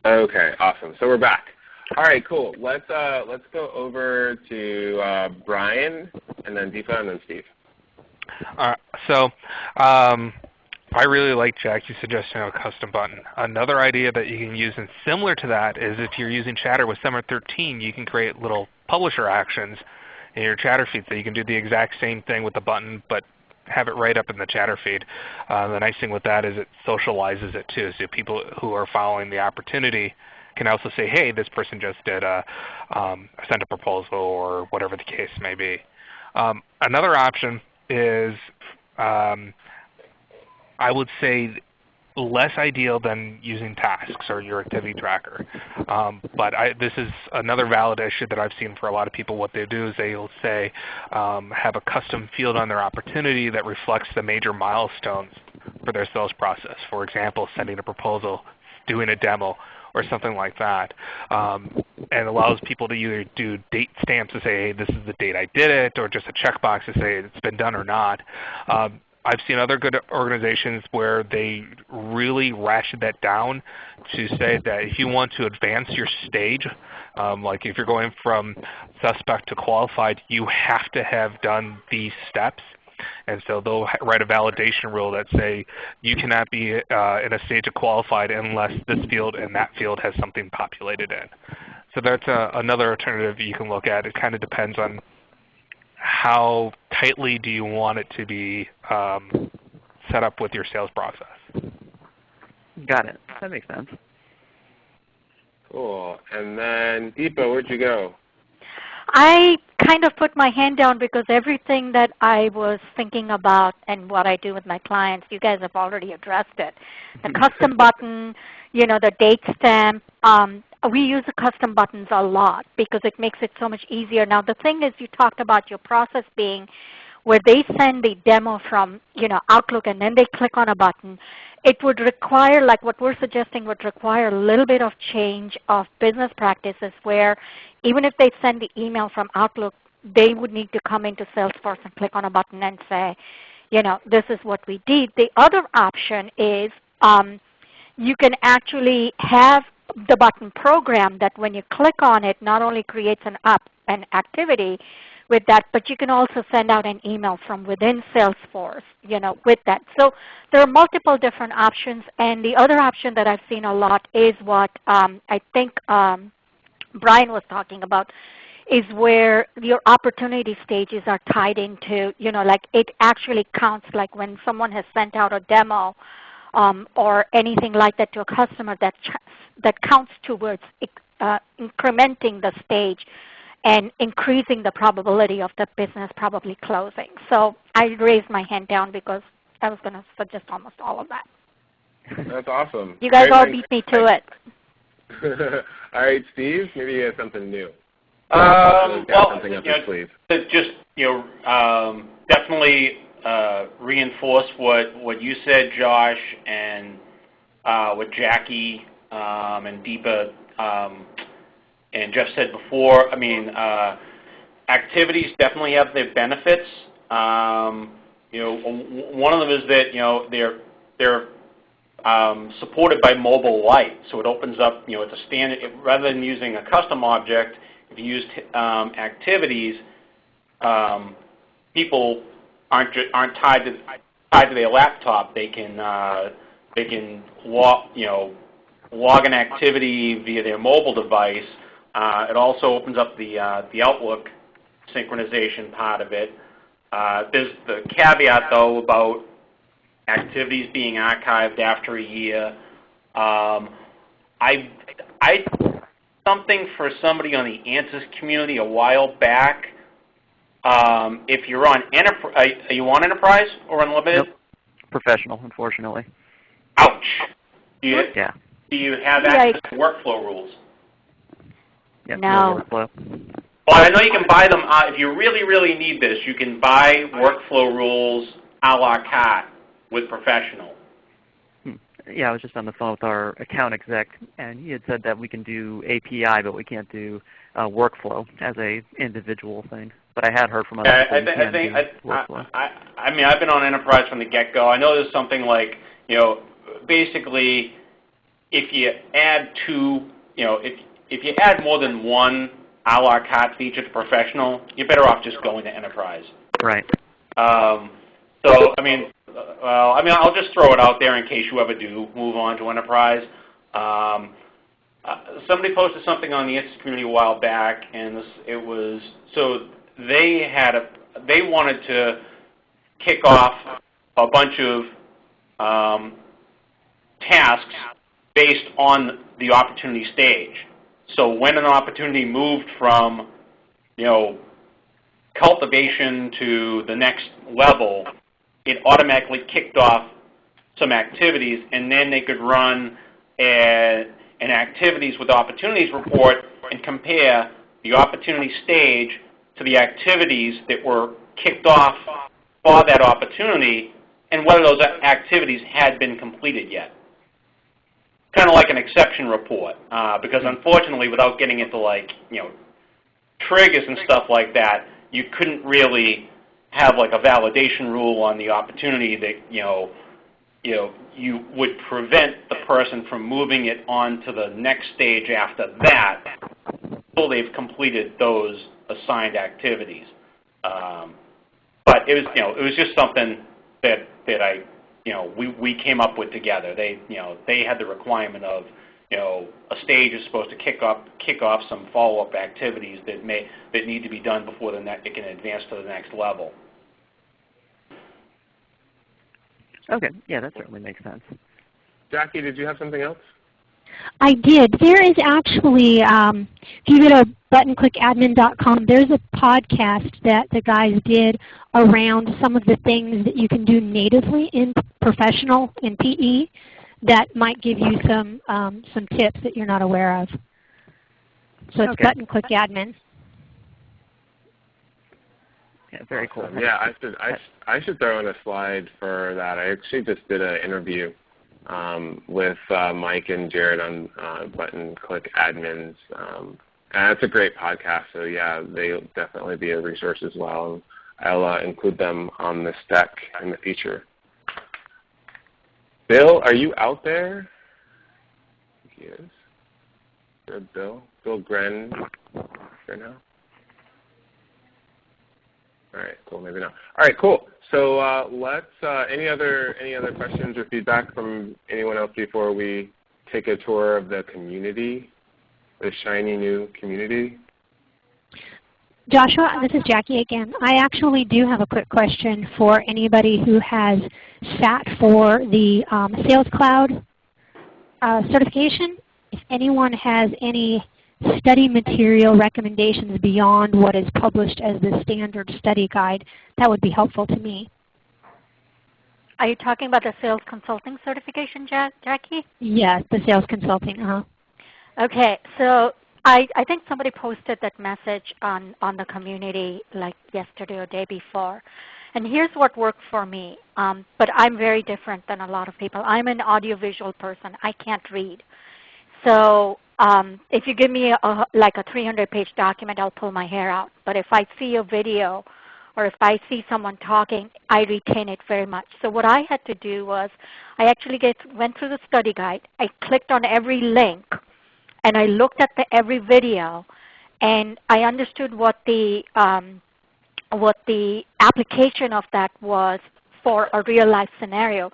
Okay, awesome. So we're back. All right, cool. Let's go over to Brian, and then Deepa, and then Steve. So I really like Jackie's suggestion of a custom button. Another idea that you can use, and similar to that, is if you're using Chatter with Summer 13, you can create little publisher actions in your Chatter feed. So you can do the exact same thing with the button, but have it right up in the Chatter feed. The nice thing with that is it socializes it too, so people who are following the opportunity can also say, hey, this person just did sent a proposal or whatever the case may be. Another option is, I would say, less ideal than using tasks or your activity tracker. But this is another valid issue that I've seen for a lot of people. What they do is they'll say, have a custom field on their opportunity that reflects the major milestones for their sales process. For example, sending a proposal, doing a demo, or something like that. And allows people to either do date stamps to say, hey, this is the date I did it, or just a checkbox to say it's been done or not. I've seen other good organizations where they really ration that down to say that if you want to advance your stage, like if you're going from suspect to qualified, you have to have done these steps. And so they'll write a validation rule that say you cannot be in a stage of qualified unless this field and that field has something populated in. So that's another alternative you can look at. It kind of depends on how tightly do you want it to be set up with your sales process. Got it. That makes sense. Cool. And then Deepa, where'd you go? I kind of put my hand down because everything that I was thinking about and what I do with my clients, you guys have already addressed it. The custom button, the date stamp. We use the custom buttons a lot because it makes it so much easier. Now, the thing is, you talked about your process being where they send the demo from Outlook and then they click on a button. It would require, like what we're suggesting, would require a little bit of change of business practices where even if they send the email from Outlook, they would need to come into Salesforce and click on a button and say, this is what we did. The other option is you can actually have the button program that when you click on it, not only creates an activity with that, but you can also send out an email from within Salesforce, with that. So there are multiple different options, and the other option that I've seen a lot is what I think Brian was talking about, is where your opportunity stages are tied into, like it actually counts, like when someone has sent out a demo or anything like that to a customer that counts towards incrementing the stage and increasing the probability of the business probably closing. So I raised my hand down because I was going to suggest almost all of that. That's awesome. You guys all beat me to it. All right, Steve, maybe you have something new. Something up your sleeve. Just definitely reinforce what you said, Josh, and what Jackie and Deepa and Jeff said before. I mean, activities definitely have their benefits. One of them is that they're supported by Mobile Lite, so it opens up. It's a standard. Rather than using a custom object, if you use activities, people aren't tied to their laptop. They can log an activity via their mobile device. It also opens up the Outlook synchronization part of it. There's the caveat, though, about activities being archived after a year. I something for somebody on the ANSYS community a while back. If you're on Enterprise, are you on Enterprise or Unlimited? Nope. Professional, unfortunately. Ouch. Do Yeah. Do you have access to workflow rules? Yep, No. Workflow. Well, I know you can buy them. If you really, really need this, you can buy workflow rules a la carte with Professional. Yeah, I was just on the phone with our account exec, and he had said that we can do API, but we can't do workflow as a individual thing. But I had heard from other people you can do workflow. I mean, I've been on Enterprise from the get-go. I know there's something like, basically, if you add if you add more than one a la carte feature to Professional, you're better off just going to Enterprise. Right. So, I'll just throw it out there in case you ever do move on to Enterprise. Somebody posted something on the Instant community a while back, and they wanted to kick off a bunch of tasks based on the opportunity stage. So when an opportunity moved from, cultivation to the next level, it automatically kicked off some activities, and then they could run an activities with opportunities report and compare the opportunity stage to the activities that were kicked off for that opportunity and whether those activities had been completed yet. Kind of like an exception report, because unfortunately, without getting into triggers and stuff like that, you couldn't really have a validation rule on the opportunity that you would prevent the person from moving it on to the next stage after that until they've completed those assigned activities. But it was just something that we came up with together. They had the requirement of a stage is supposed to kick off some follow-up activities that need to be done before it can advance to the next level. Okay. Yeah, that certainly makes sense. Jackie, did you have something else? I did. There is actually, if you go to buttonclickadmin.com, there's a podcast that the guys did around some of the things that you can do natively in Professional, in PE, that might give you some tips that you're not aware of. So it's ButtonClickAdmin. Yeah, very cool. Yeah, I should throw in a slide for that. I actually just did an interview with Mike and Jared on Button Click Admins. And that's a great podcast, so yeah, they'll definitely be a resource as well. I'll include them on this deck in the future. Bill, are you out there? He is. Good, Bill. Bill Gren. Right now. All right, cool. Maybe not. All right, cool. So let's. Any other questions or feedback from anyone else before we take a tour of the community, the shiny new community? Joshua, this is Jackie again. I actually do have a quick question for anybody who has sat for the Sales Cloud certification. If anyone has any study material recommendations beyond what is published as the standard study guide, that would be helpful to me. Are you talking about the sales consulting certification, Jackie? Yes, the sales consulting. Okay, so I think somebody posted that message on the community like yesterday or day before. And here's what worked for me, but I'm very different than a lot of people. I'm an audiovisual person. I can't read. So if you give me like a 300-page document, I'll pull my hair out. But if I see a video or if I see someone talking, I retain it very much. So what I had to do was I actually went through the study guide. I clicked on every link, and I looked at every video, and I understood what the application of that was for a real-life scenario.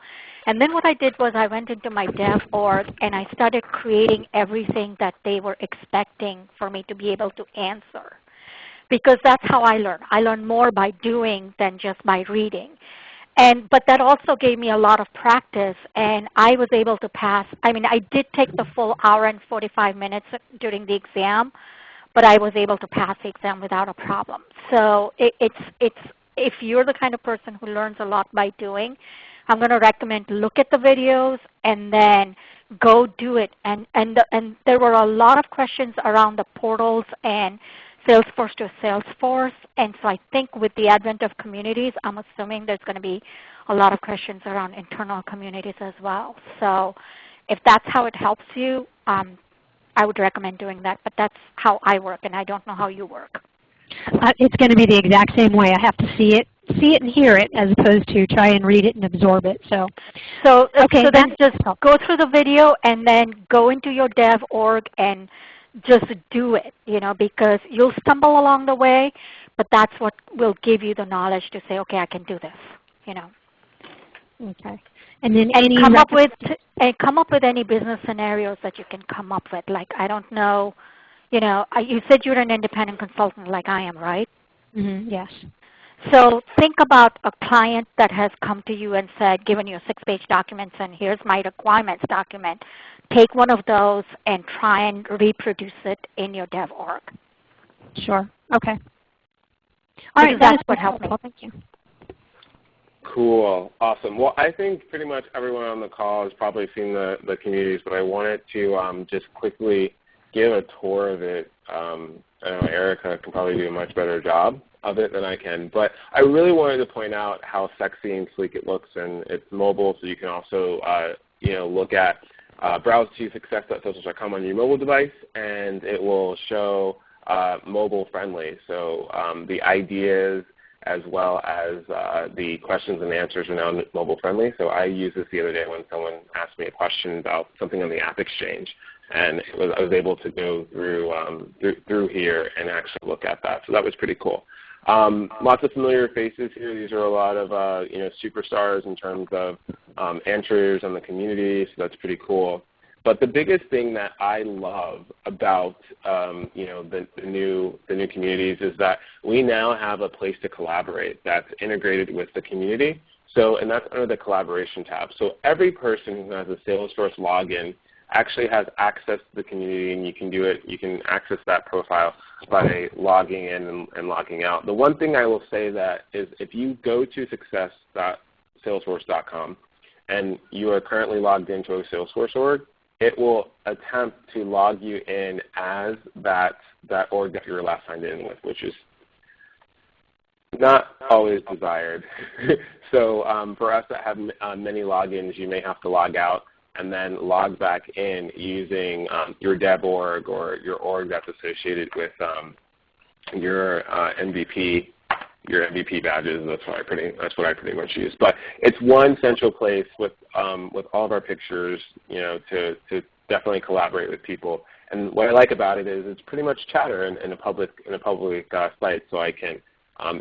And then what I did was I went into my dev org and I started creating everything that they were expecting for me to be able to answer. Because that's how I learn. I learn more by doing than just by reading. But that also gave me a lot of practice, and I was able to pass. I mean, I did take the full hour and 45 minutes during the exam, but I was able to pass the exam without a problem. So if you're the kind of person who learns a lot by doing, I'm going to recommend look at the videos and then go do it. And there were a lot of questions around the portals and Salesforce to Salesforce. And so I think with the advent of communities, I'm assuming there's going to be a lot of questions around internal communities as well. So if that's how it helps you, I would recommend doing that. But that's how I work, and I don't know how you work. It's going to be the exact same way. I have to see it see it and hear it as opposed to try and read it and absorb it. So okay, so then just go through the video and then go into your dev org and just do it, because you'll stumble along the way, but that's what will give you the knowledge to say, okay, I can do this, Okay. And then come up with any business scenarios that you can come up with. Like, I don't know, you said you're an independent consultant like I am, right? Mm-hmm, yes. So think about a client that has come to you and said, given you a 6-page document, and here's my requirements document. Take one of those and try and reproduce it in your dev org. Sure. Okay. All right, that's what helped me. Thank you. Cool. Awesome. Well, I think pretty much everyone on the call has probably seen the communities, but I wanted to just quickly give a tour of it. I know Erica can probably do a much better job of it than I can, but I really wanted to point out how sexy and sleek it looks, and it's mobile, so you can also look at browse to success.salesforce.com on your mobile device, and it will show mobile friendly. So the ideas as well as the questions and answers are now mobile friendly. So I used this the other day when someone asked me a question about something on the App Exchange, and I was able to go through here and actually look at that. So that was pretty cool. Lots of familiar faces here. These are a lot of superstars in terms of answers on the community, so that's pretty cool. But the biggest thing that I love about the new communities is that we now have a place to collaborate that's integrated with the community. So, and that's under the collaboration tab. So every person who has a Salesforce login actually has access to the community, and you can do it. You can access that profile by logging in and logging out. The one thing I will say that is if you go to success.salesforce.com and you are currently logged into a Salesforce org, it will attempt to log you in as that org that you were last signed in with, which is not always desired. So for us that have many logins, you may have to log out and then log back in using your dev org or your org that's associated with your MVP badges. That's what I pretty much use. But it's one central place with all of our pictures, to definitely collaborate with people. And what I like about it is it's pretty much chatter in a public site, so I can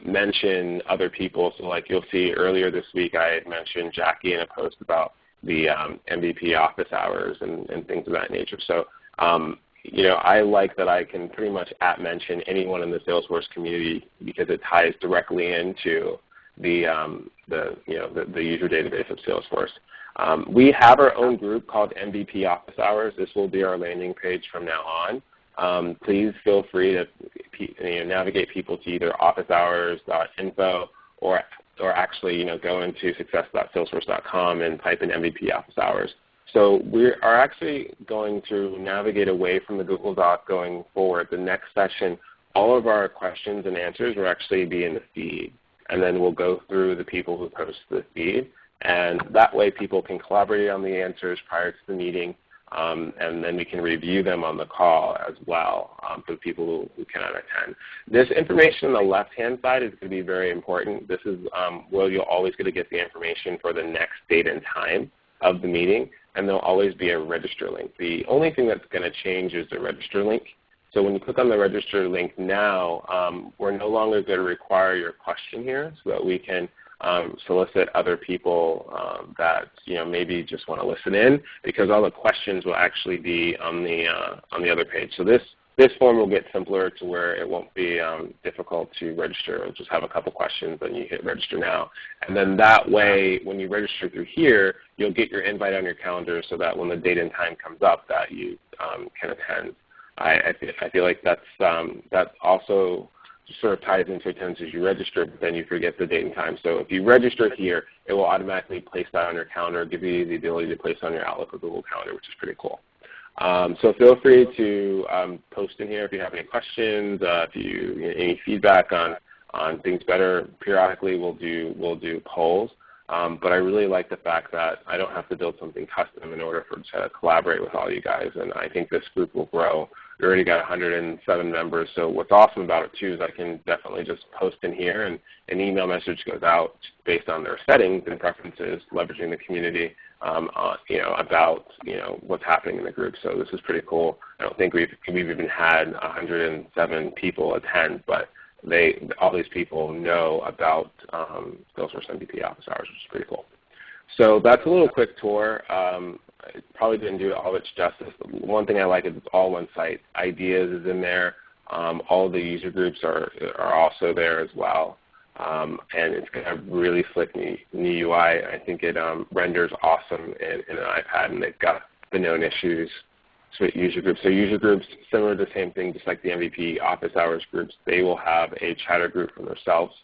mention other people. So like you'll see earlier this week, I had mentioned Jackie in a post about the MVP office hours and things of that nature. So, I like that I can pretty much mention anyone in the Salesforce community because it ties directly into the user database of Salesforce. We have our own group called MVP Office Hours. This will be our landing page from now on. Please feel free to navigate people to either officehours.info or actually go into success.salesforce.com and type in MVP Office Hours. So we are actually going to navigate away from the Google Doc going forward. The next session, all of our questions and answers will actually be in the feed, and then we'll go through the people who post the feed, and that way people can collaborate on the answers prior to the meeting, and then we can review them on the call as well for the people who cannot attend. This information on the left-hand side is going to be very important. This is where you're always going to get the information for the next date and time of the meeting, and there'll always be a register link. The only thing that's going to change is the register link. So when you click on the register link now, we're no longer going to require your question here so that we can solicit other people that maybe just want to listen in, because all the questions will actually be on the other page. So this form will get simpler to where it won't be difficult to register. It'll just have a couple questions, and you hit register now. And then that way, when you register through here, you'll get your invite on your calendar so that when the date and time comes up that you can attend. I feel like that's also sort of ties into attendance as you register, but then you forget the date and time. So if you register here, it will automatically place that on your calendar, give you the ability to place on your Outlook or Google Calendar, which is pretty cool. So feel free to post in here if you have any questions, any feedback on things better. Periodically, we'll do polls. But I really like the fact that I don't have to build something custom in order to collaborate with all you guys, and I think this group will grow we already got 107 members. So what's awesome about it too is I can definitely just post in here, and an email message goes out based on their settings and preferences, leveraging the community about what's happening in the group. So this is pretty cool. I don't think we've even had 107 people attend, but all these people know about Salesforce MVP Office Hours, which is pretty cool. So that's a little quick tour. It probably didn't do all its justice. One thing I like is it's all one site. Ideas is in there. All the user groups are also there as well. And it's got a really slick new UI. I think it renders awesome in an iPad, and they've got the known issues with user groups. So user groups, similar to the same thing, just like the MVP Office Hours groups, they will have a chatter group for themselves.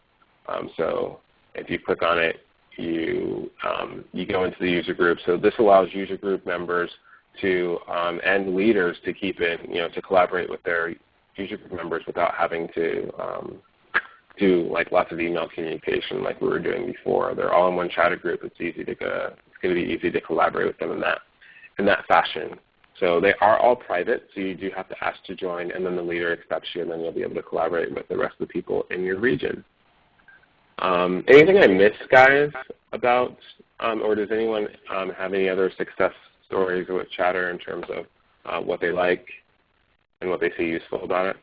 So if you click on it, you go into the user group. So this allows user group members to and leaders to keep in, to collaborate with their user group members without having to do like lots of email communication like we were doing before. They're all in one chatter group. It's going to be easy to collaborate with them in that fashion. So they are all private, so you do have to ask to join, and then the leader accepts you, and then you'll be able to collaborate with the rest of the people in your region. Anything I missed, guys, about, or does anyone have any other success stories with Chatter in terms of what they like and what they see useful about it?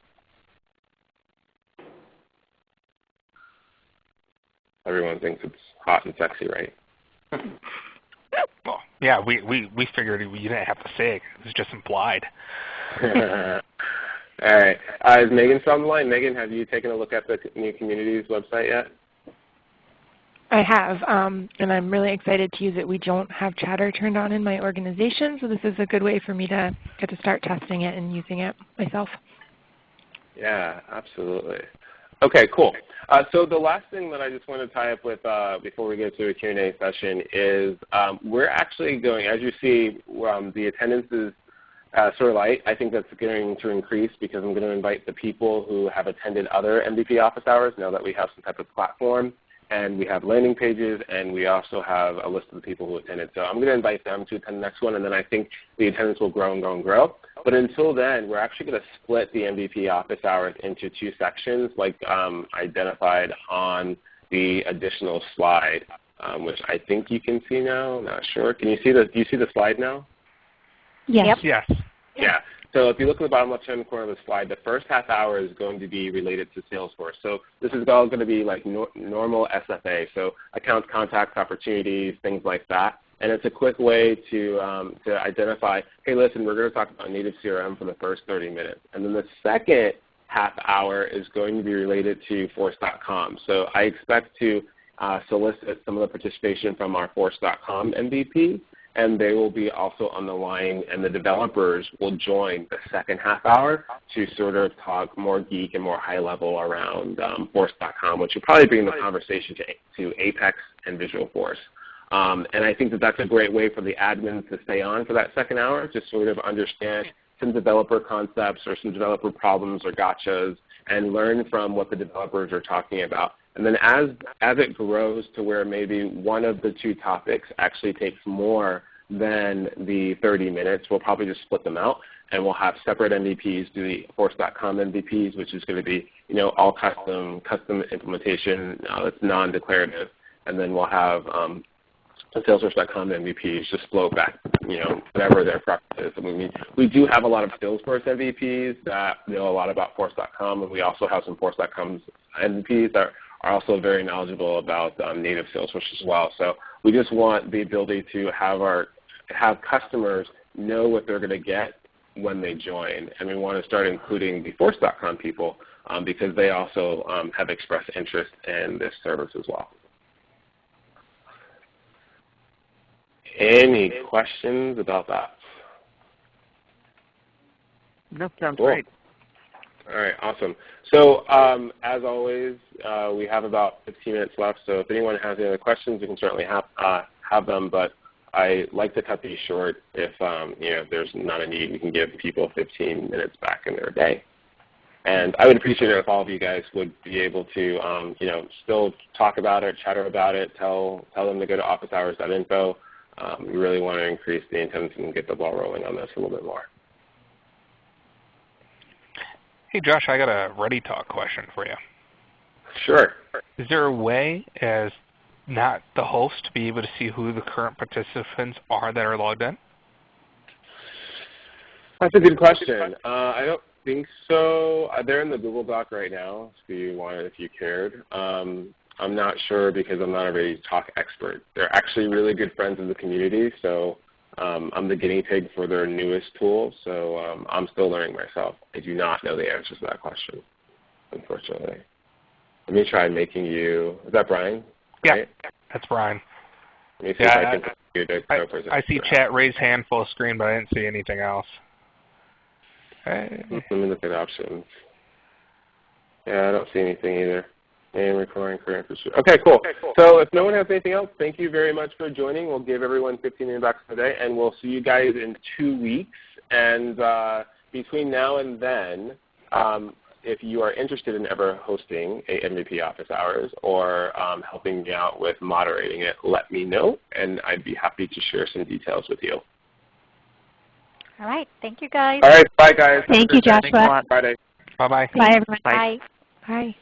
Everyone thinks it's hot and sexy, right? Well, yeah, we figured you didn't have to say it. It was just implied. All right. Is Megan still on the line? Megan, have you taken a look at the new community's website yet? I have, and I'm really excited to use it. We don't have Chatter turned on in my organization, so this is a good way for me to get to start testing it and using it myself. Yeah, absolutely. Okay, cool. So the last thing that I just want to tie up with before we get to a Q&A session is we're actually going, as you see, the attendance is sort of light. I think that's going to increase because I'm going to invite the people who have attended other MVP Office Hours now that we have some type of platform. And we have landing pages, and we also have a list of the people who attended. So I'm going to invite them to attend the next one, and then I think the attendance will grow and grow and grow. But until then, we're actually going to split the MVP Office Hours into two sections, like identified on the additional slide, which I think you can see now. I'm not sure. Can you see do you see the slide now? Yes. Yes. Yeah. So if you look at the bottom left-hand corner of the slide, the first half hour is going to be related to Salesforce. So this is all going to be like normal SFA, so accounts, contacts, opportunities, things like that. And it's a quick way to identify, hey, listen, we're going to talk about native CRM for the first 30 minutes. And then the second half hour is going to be related to Force.com. So I expect to solicit some of the participation from our Force.com MVP. And they will be also on the line, and the developers will join the second half hour to sort of talk more geek and more high level around Force.com, which will probably bring the conversation to Apex and Visualforce. And I think that that's a great way for the admins to stay on for that second hour to sort of understand some developer concepts or some developer problems or gotchas and learn from what the developers are talking about. And then as it grows to where maybe one of the two topics actually takes more than the 30 minutes, we'll probably just split them out, and we'll have separate MVPs do the Force.com MVPs, which is going to be all custom implementation that's non-declarative, and then we'll have the Salesforce.com MVPs just flow back, whatever their preference is. I mean, we do have a lot of Salesforce MVPs that know a lot about Force.com, and we also have some Force.com MVPs that are also very knowledgeable about native Salesforce as well. So we just want the ability to have customers know what they're going to get when they join. And we want to start including the Force.com people because they also have expressed interest in this service as well. Any questions about that? No, sounds cool. Great. All right, awesome. So as always, we have about 15 minutes left, so if anyone has any other questions, we can certainly have them, but I like to cut these short. If there's not a need, we can give people 15 minutes back in their day. And I would appreciate it if all of you guys would be able to still talk about it, chatter about it, tell them to go to officehours.info. We really want to increase the attendance and get the ball rolling on this a little bit more. Hey Josh, I got a ReadyTalk question for you. Sure. Is there a way as not the host to be able to see who the current participants are that are logged in? That's a good question. I don't think so. They're in the Google Doc right now, if you wanted, if you cared. I'm not sure because I'm not a ReadyTalk expert. They're actually really good friends of the community, so I'm the guinea pig for their newest tool, so I'm still learning myself. I do not know the answer to that question, unfortunately. Let me try making you, is that Brian? Right? Yeah, that's Brian. Let me see if I can put you to co-present. I see chat, raise hand, full screen, but I didn't see anything else. Let me look at options. Yeah, I don't see anything either. And recording current for sure. Okay, cool. So if no one has anything else, thank you very much for joining. We'll give everyone 15 minutes back today, and we'll see you guys in 2 weeks. And between now and then, if you are interested in ever hosting a MVP office hours or helping me out with moderating it, let me know, and I'd be happy to share some details with you. All right. Thank you, guys. All right. Bye, guys. Thank you, Thanks a Joshua. lot. Friday. Bye-bye. Bye, everyone. Bye. Bye.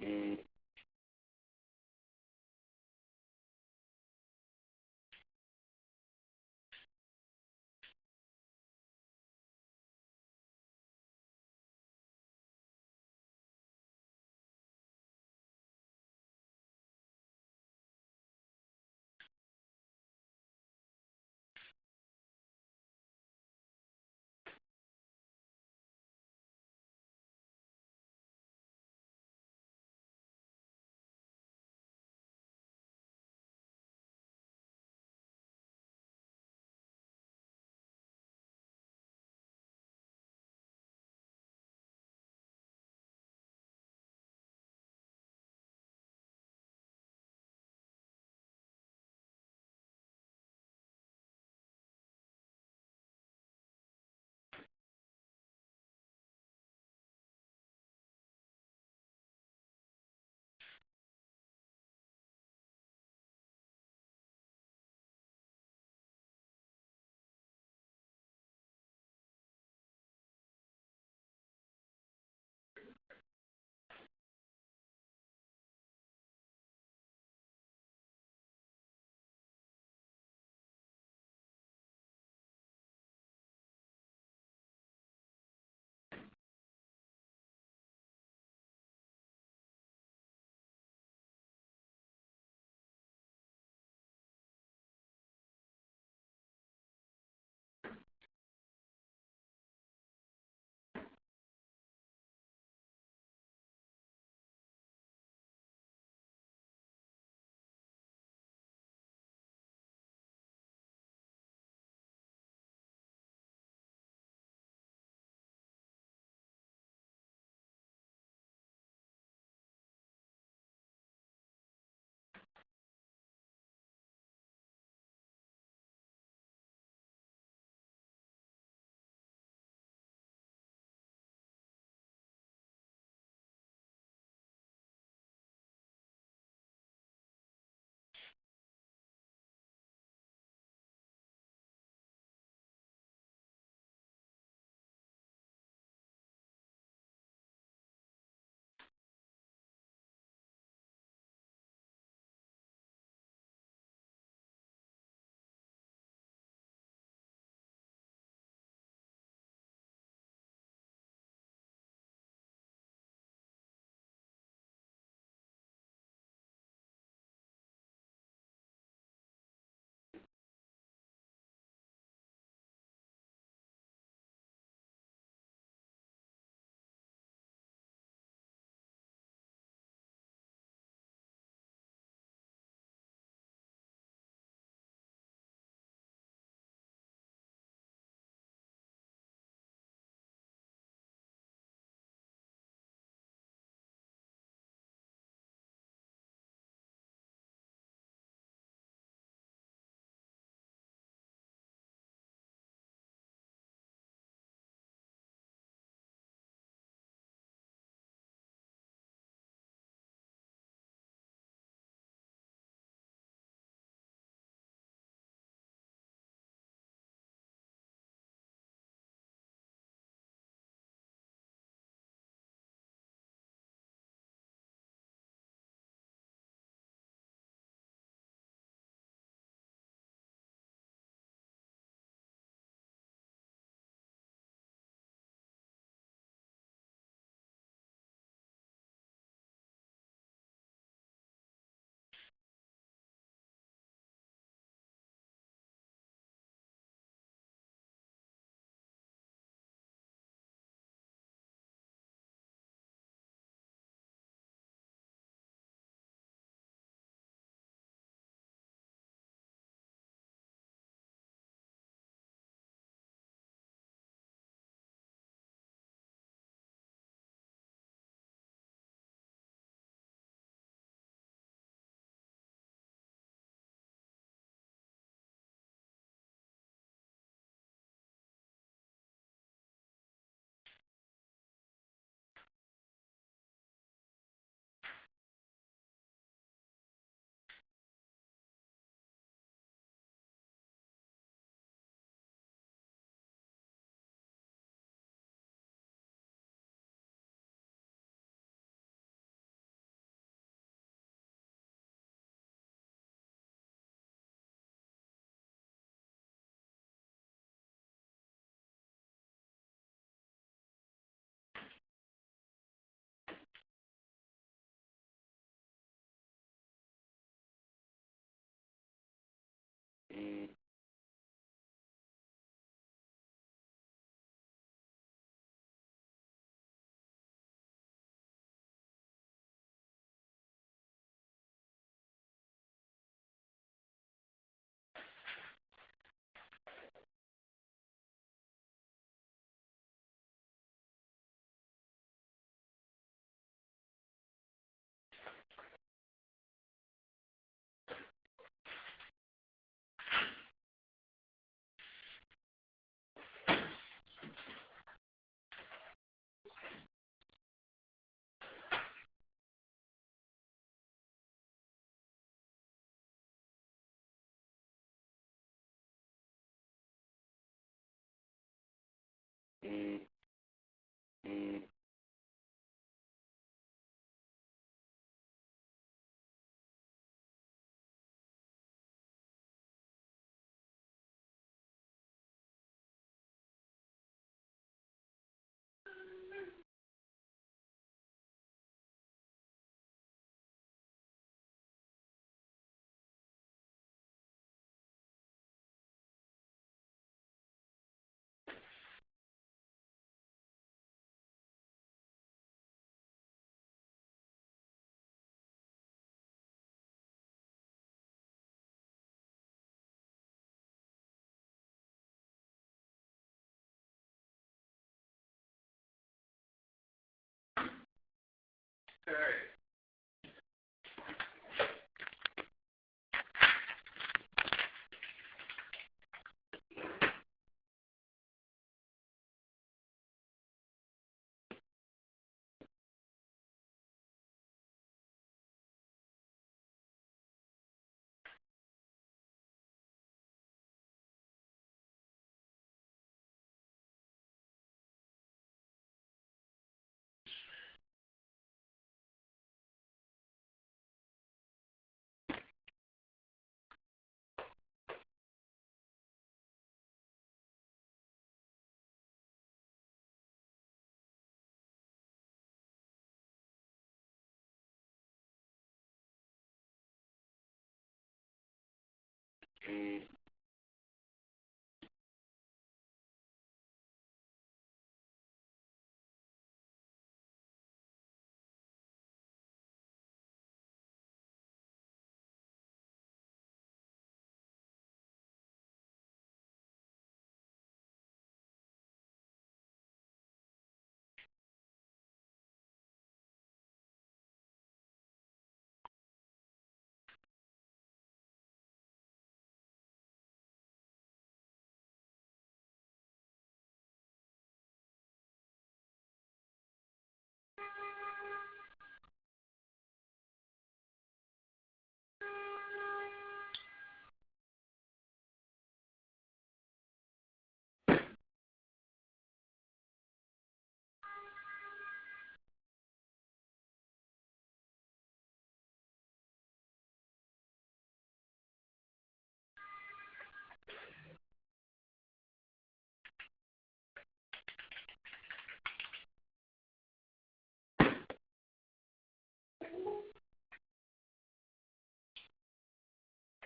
Mm.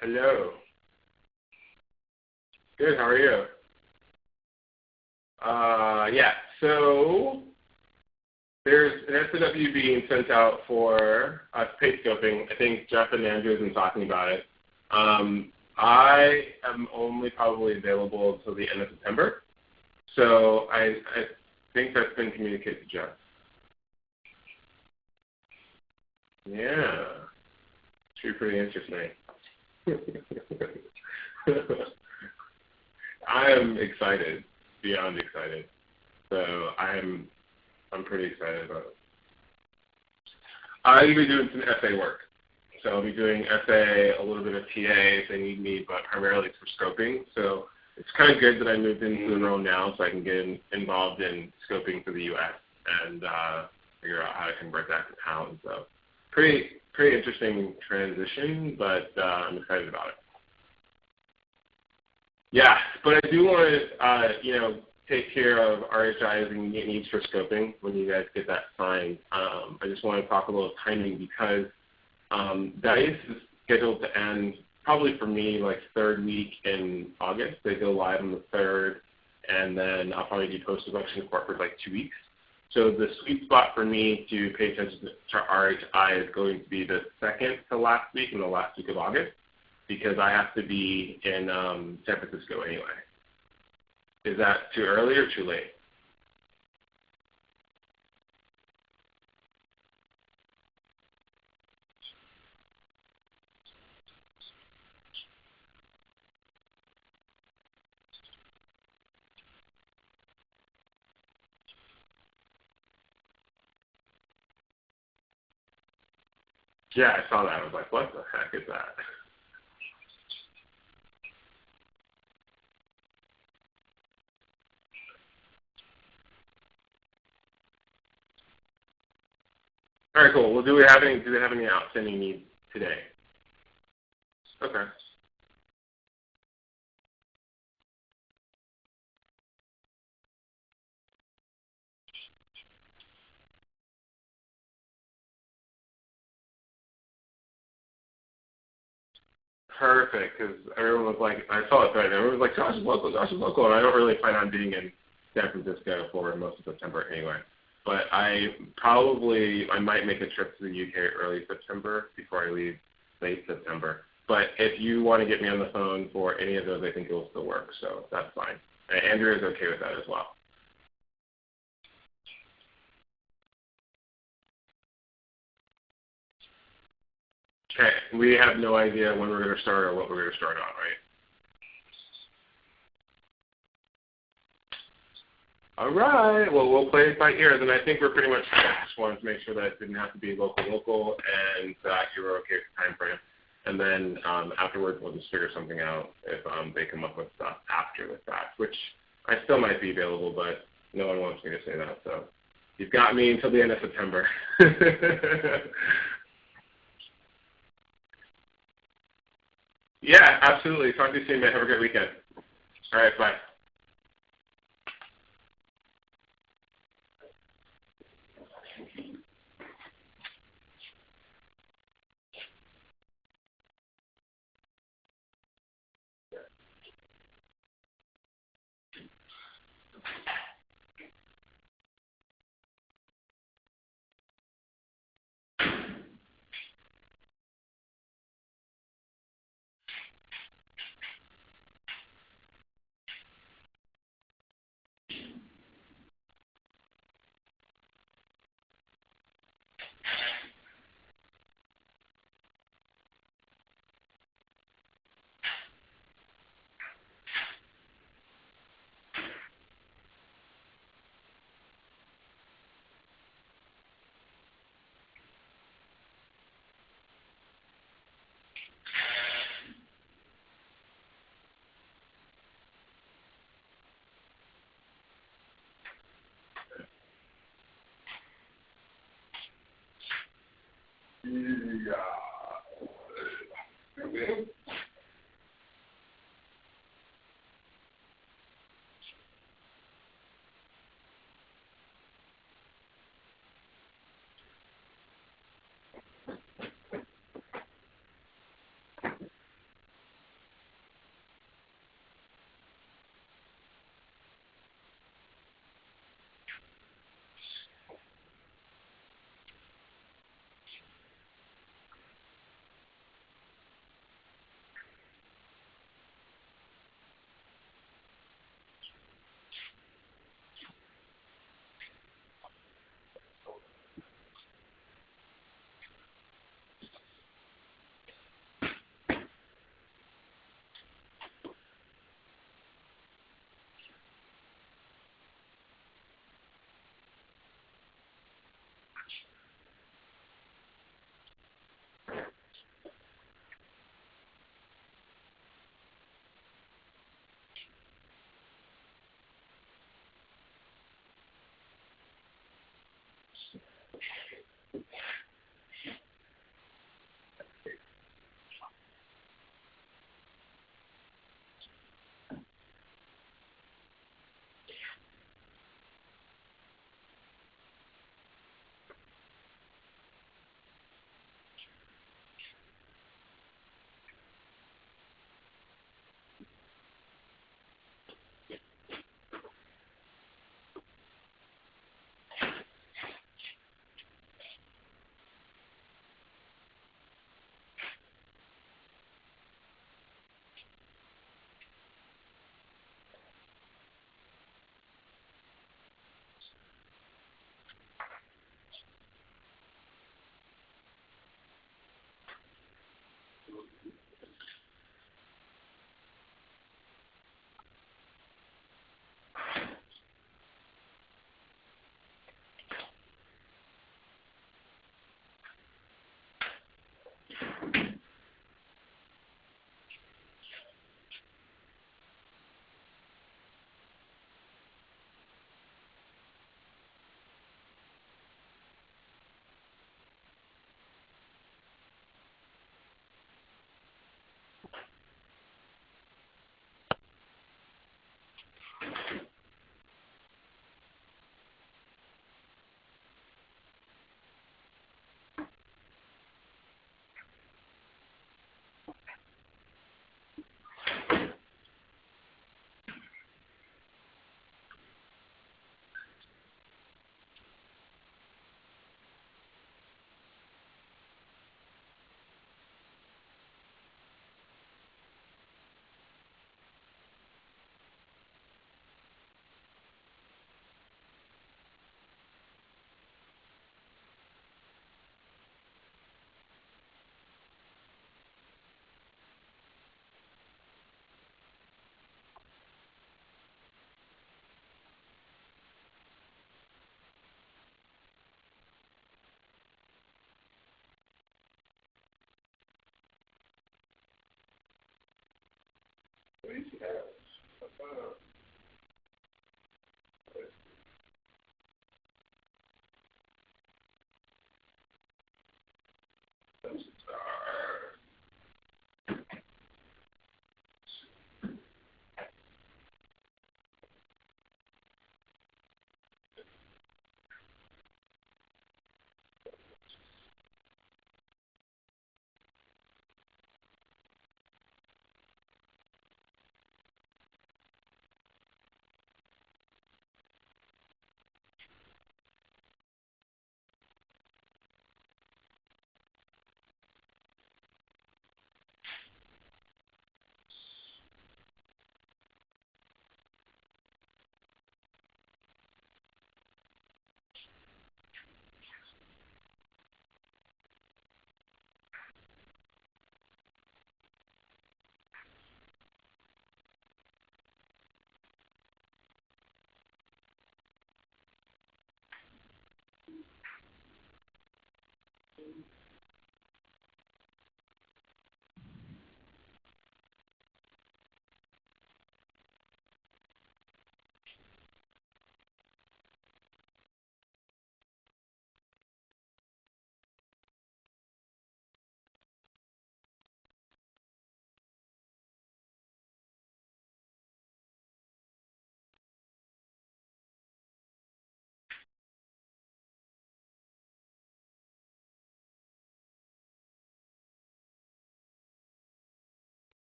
Hello. Good, how are you? Yeah, so there's an SOW being sent out for paid scoping. I think Jeff and Andrew have been talking about it. I am only probably available until the end of September, so I think that's been communicated to Jeff. Yeah, should be pretty interesting. I am excited, beyond excited. So I'm pretty excited about it. I'll be doing some essay work. So I'll be doing essay, a little bit of TA if they need me, but primarily for scoping. So it's kind of good that I moved into the role now so I can get involved in scoping for the U.S. and figure out how to convert that to pounds. So pretty interesting transition, but I'm excited about it. Yeah, but I do want to, take care of RHI's and needs for scoping when you guys get that signed. I just want to talk a little timing because DICE is scheduled to end probably for me like third week in August. They go live on the 3rd, and then I'll probably do post-election support for like 2 weeks. So the sweet spot for me to pay attention to RHI is going to be the second to last week and the last week of August because I have to be in San Francisco anyway. Is that too early or too late? Yeah, I saw that. I was like, what the heck is that? All right, cool. Well, do they have any outstanding needs today? Okay. Perfect, because everyone was like, I saw it right, everyone was like, Josh is local, and I don't really plan on being in San Francisco for most of September anyway. But I might make a trip to the UK early September before I leave late September. But if you want to get me on the phone for any of those, I think it will still work, so that's fine. And Andrew is okay with that as well. Okay, we have no idea when we're going to start or what we're going to start on, right? All right. Well, we'll play it by ear. Then I think we're pretty much set. Just wanted to make sure that it didn't have to be local, and that you were okay with the time frame. And then afterwards, we'll just figure something out if they come up with stuff after the fact, which I still might be available, but no one wants me to say that. So you've got me until the end of September. Yeah, absolutely. Talk to you soon, man. Have a great weekend. All right, bye. Yeah.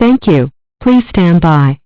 Thank you. Please stand by.